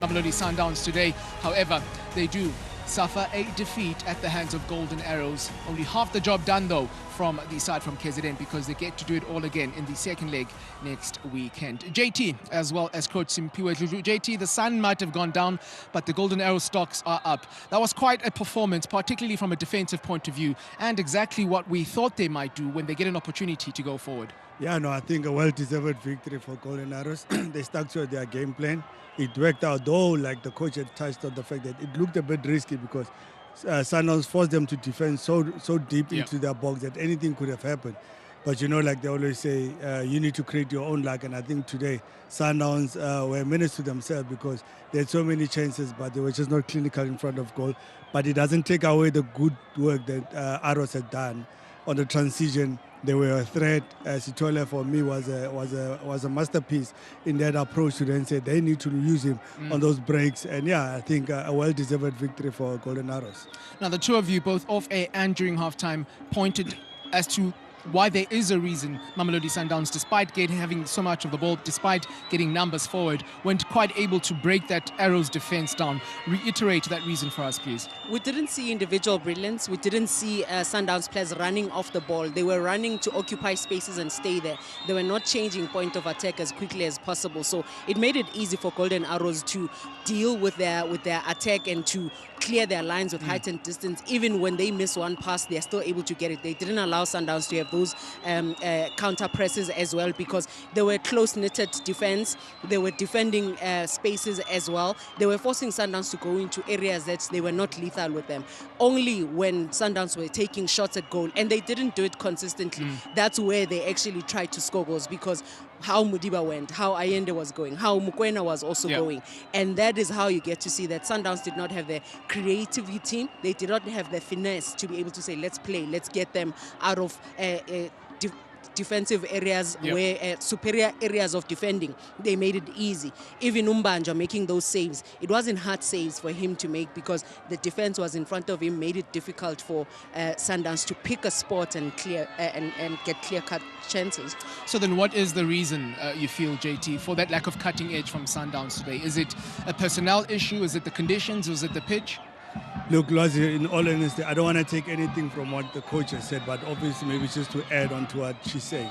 Mamelodi Sundowns today. However, they do suffer a defeat at the hands of Golden Arrows. Only half the job done though from the side from KZN, because they get to do it all again in the second leg next weekend. JT as well as Coach Simpiwe Dludlu. JT, the sun might have gone down, but the Golden Arrows stocks are up. That was quite a performance, particularly from a defensive point of view, and exactly what we thought they might do when they get an opportunity to go forward. Yeah, no, I think a well-deserved victory for Golden Arrows. They stuck to their game plan. It worked out, though, like the coach had touched on the fact that it looked a bit risky because Sundowns forced them to defend so deep into their box that anything could have happened. But, you know, like they always say, you need to create your own luck. And I think today Sundowns were menaced to themselves because they had so many chances, but they were just not clinical in front of goal. But it doesn't take away the good work that Arrows had done on the transition. They were a threat. Sitole for me was a masterpiece in that approach to then say they need to use him on those breaks. And yeah, I think a well-deserved victory for Golden Arrows. Now, the two of you, both off air and during halftime, pointed as to why there is a reason Mamelodi Sundowns, despite having so much of the ball, despite getting numbers forward, weren't quite able to break that Arrows defense down. Reiterate that reason for us, please. We didn't see individual brilliance. We didn't see Sundowns players running off the ball. They were running to occupy spaces and stay there. They were not changing point of attack as quickly as possible. So it made it easy for Golden Arrows to deal with their attack and to clear their lines with heightened distance. Even when they miss one pass, they're still able to get it. They didn't allow Sundowns to have those counter presses as well, because they were close-knitted defense. They were defending spaces as well. They were forcing Sundowns to go into areas that they were not lethal with them. Only when Sundowns were taking shots at goal, and they didn't do it consistently, that's where they actually tried to score goals, because how Mudiba went, how Ayende was going, how Mukwena was also going. And that is how you get to see that Sundowns did not have the creativity. They did not have the finesse to be able to say, let's play, let's get them out of defensive areas where superior areas of defending. They made it easy. Even Umbanja making those saves, it wasn't hard saves for him to make because the defense was in front of him, made it difficult for Sundowns to pick a spot and clear and get clear-cut chances. So then what is the reason you feel, JT, for that lack of cutting edge from Sundowns today? Is it a personnel issue? Is it the conditions? Is it the pitch? Look, Lozi, in all honesty, I don't want to take anything from what the coach has said, but obviously maybe just to add on to what she's saying.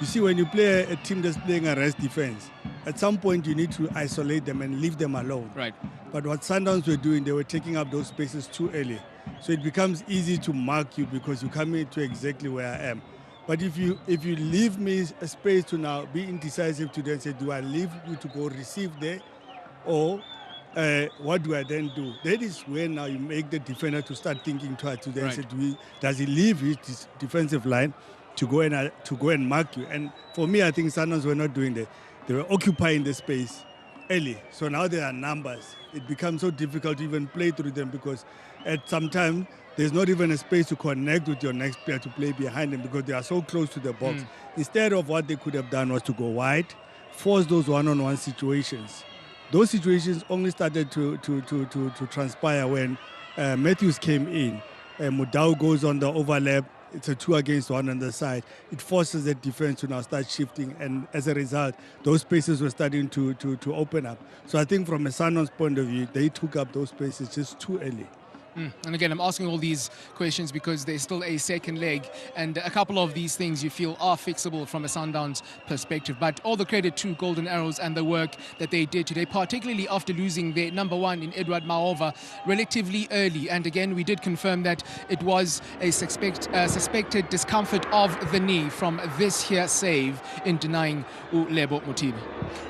You see, when you play a team that's playing a rest defense, at some point you need to isolate them and leave them alone. Right. But what Sundowns were doing, they were taking up those spaces too early. So it becomes easy to mark you because you come into exactly where I am. But if you leave me a space to now be indecisive to then say, do I leave you to go receive there, or what do I then do? That is where now you make the defender to start thinking twice to then say, does he leave his defensive line to go and mark you? And for me, I think Sundowns were not doing that. They were occupying the space early. So now there are numbers. It becomes so difficult to even play through them because at some time there's not even a space to connect with your next player to play behind them because they are so close to the box. Instead of what they could have done was to go wide, force those one-on-one situations. Those situations only started to transpire when Matthews came in. Mudau goes on the overlap. It's a 2 against 1 on the side. It forces the defense to now start shifting, and as a result, those spaces were starting to open up. So I think from a Sundowns point of view, they took up those spaces just too early. And again, I'm asking all these questions because there's still a second leg, and a couple of these things you feel are fixable from a Sundowns perspective. But all the credit to Golden Arrows and the work that they did today, particularly after losing their number one in Edward Maova relatively early. And again, we did confirm that it was a suspected discomfort of the knee from this here save in denying Lebo Mutiba.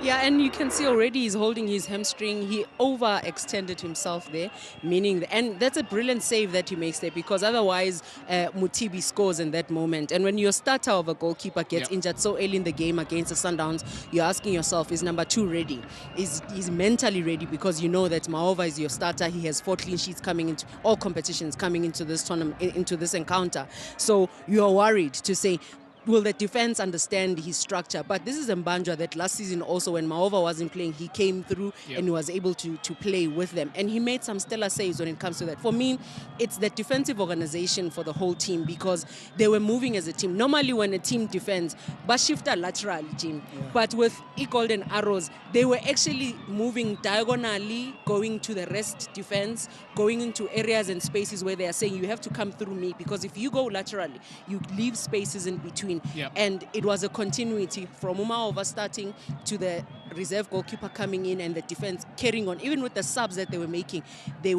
Yeah, and you can see already he's holding his hamstring. He overextended himself there, meaning, and that's a brilliant save that he makes there, because otherwise Mutibi scores in that moment. And when your starter of a goalkeeper gets injured so early in the game against the Sundowns, you're asking yourself, is number 2 ready? Is mentally ready? Because you know that Maova is your starter. He has 4 clean sheets coming into all competitions, coming into this tournament, into this encounter. So you're worried to say, will the defense understand his structure? But this is Mbanja that last season also, when Maova wasn't playing, he came through and was able to play with them. And he made some stellar saves when it comes to that. For me, it's the defensive organization for the whole team, because they were moving as a team. Normally when a team defends, but shifter laterally, Jim. But with Golden Arrows, they were actually moving diagonally, going to the rest defense, going into areas and spaces where they are saying, you have to come through me, because if you go laterally, you leave spaces in between. And it was a continuity from Umaova starting to the reserve goalkeeper coming in and the defense carrying on. Even with the subs that they were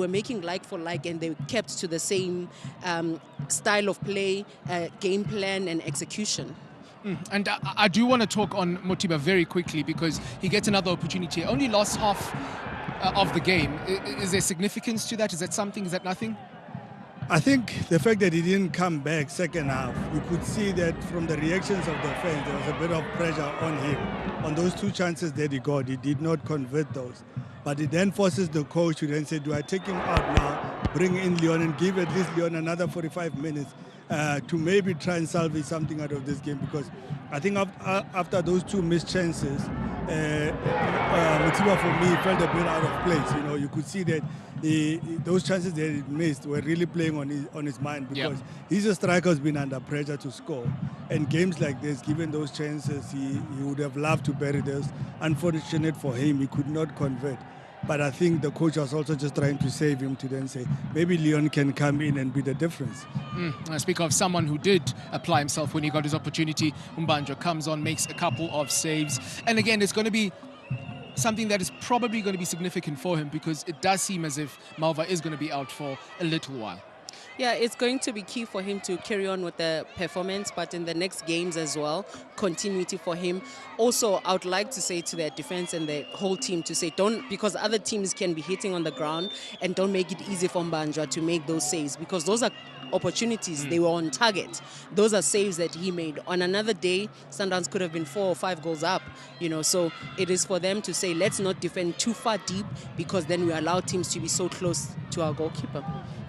making like for like, and they kept to the same style of play, game plan and execution. And I do want to talk on Motiba very quickly, because he gets another opportunity. Only lost half of the game. Is there significance to that? Is that something? Is that nothing? I think the fact that he didn't come back second half, you could see that from the reactions of the fans, there was a bit of pressure on him. On those 2 chances that he got, he did not convert those. But it then forces the coach to then say, do I take him out now, bring in Leon and give at least Leon another 45 minutes to maybe try and salvage something out of this game? Because I think after those 2 missed chances, Motiba for me felt a bit out of place. You know, you could see that those chances that he missed were really playing on his mind, because he's a striker who's been under pressure to score. And games like this, given those chances, he would have loved to bury those. Unfortunate for him, he could not convert. But I think the coach was also just trying to save him, to then say, maybe Leon can come in and be the difference. I speak of someone who did apply himself when he got his opportunity. Mbanja comes on, makes a couple of saves. And again, it's going to be something that is probably going to be significant for him, because it does seem as if Malva is going to be out for a little while. Yeah, it's going to be key for him to carry on with the performance, but in the next games as well, continuity for him. Also, I would like to say to their defense and the whole team to say, don't, because other teams can be hitting on the ground, and don't make it easy for Mbanja to make those saves, because those are opportunities. They were on target. Those are saves that he made. On another day, Sundowns could have been 4 or 5 goals up, you know, so it is for them to say, let's not defend too far deep, because then we allow teams to be so close to our goalkeeper.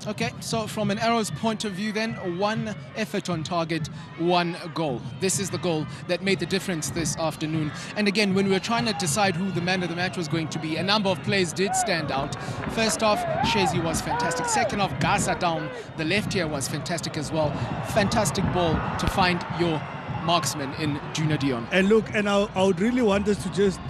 Okay, so from an Arrows point of view then, 1 effort on target, 1 goal. This is the goal that made the difference this afternoon. And again, when we were trying to decide who the man of the match was going to be, a number of players did stand out. First off, Shezi was fantastic. Second off, Gaza down the left here was fantastic as well. Fantastic ball to find your marksman in Junior Dion. And look, and I would really want us to just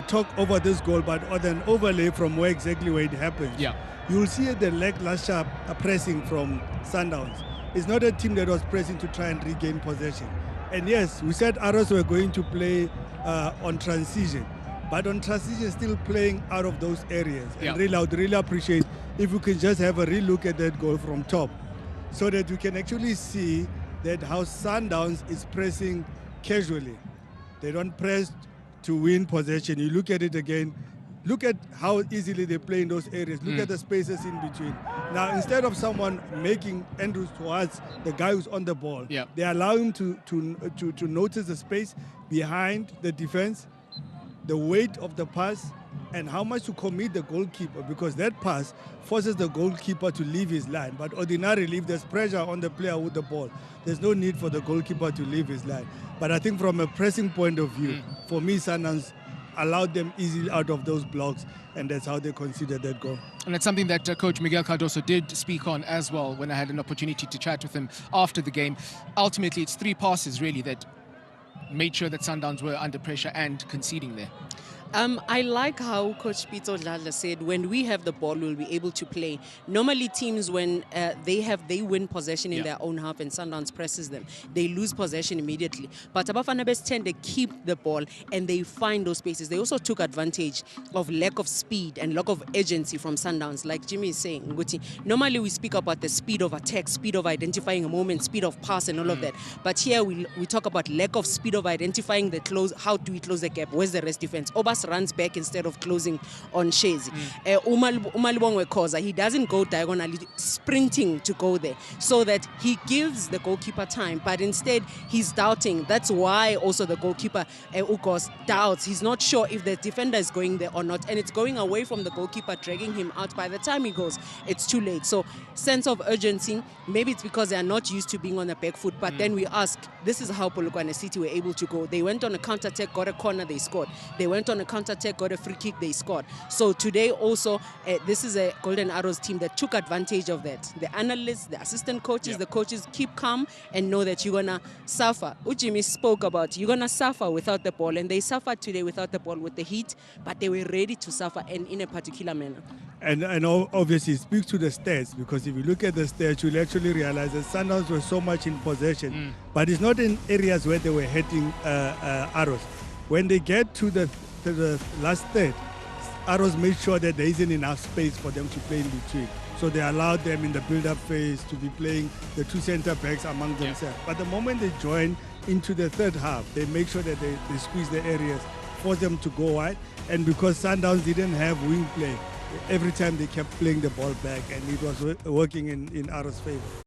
talk over this goal, but on an overlay from where it happened. Yeah. You'll see the lackluster pressing from Sundowns. It's not a team that was pressing to try and regain possession. And yes, we said Arrows were going to play on transition, but on transition still playing out of those areas. And really, I would really appreciate if we could just have a relook at that goal from top, so that we can actually see that how Sundowns is pressing casually. They don't press to win possession. You look at it again, look at how easily they play in those areas. Look at the spaces in between. Now, instead of someone making Andrews towards the guy who's on the ball, they allow him to notice the space behind the defense, the weight of the pass, and how much to commit the goalkeeper, because that pass forces the goalkeeper to leave his line. But ordinarily, if there's pressure on the player with the ball, there's no need for the goalkeeper to leave his line. But I think from a pressing point of view, for me, Sundowns allowed them easily out of those blocks, and that's how they considered that goal. And it's something that Coach Miguel Cardoso did speak on as well when I had an opportunity to chat with him after the game. Ultimately, it's 3 passes really that made sure that Sundowns were under pressure and conceding there. I like how Coach Pito Dladla said, when we have the ball, we'll be able to play. Normally teams, when they win possession in their own half and Sundowns presses them, they lose possession immediately. But Abafanabes tend to keep the ball and they find those spaces. They also took advantage of lack of speed and lack of agency from Sundowns. Like Jimmy is saying, Nguti, normally we speak about the speed of attack, speed of identifying a moment, speed of pass and all of that. But here we talk about lack of speed of identifying the close. How do we close the gap? Where's the rest defense? Obas Ugos runs back instead of closing on Shezi. Umalibongwe Khoza, he doesn't go diagonally, sprinting to go there, so that he gives the goalkeeper time, but instead he's doubting. That's why also the goalkeeper, Ugos, doubts. He's not sure if the defender is going there or not, and it's going away from the goalkeeper, dragging him out. By the time he goes, it's too late. So sense of urgency, maybe it's because they are not used to being on the back foot, but then we ask, this is how Polokwane City were able to go. They went on a counter-attack, got a corner, they scored. They went on a counter-attack, got a free kick, they scored. So today also, this is a Golden Arrows team that took advantage of that. The analysts, the assistant coaches, the coaches keep calm and know that you're going to suffer. Ujimi spoke about you're going to suffer without the ball, and they suffered today without the ball with the heat, but they were ready to suffer, and in a particular manner. And obviously it speaks to the stats, because if you look at the stats, you'll actually realize that Sundowns were so much in possession, but it's not in areas where they were hitting Arrows. When they get to the last third, Arrows made sure that there isn't enough space for them to play in between. So they allowed them in the build-up phase to be playing the two center backs among themselves. But the moment they join into the third half, they make sure that they squeeze the areas, force them to go wide. And because Sundowns didn't have wing play, every time they kept playing the ball back, and it was working in Arrows' favor.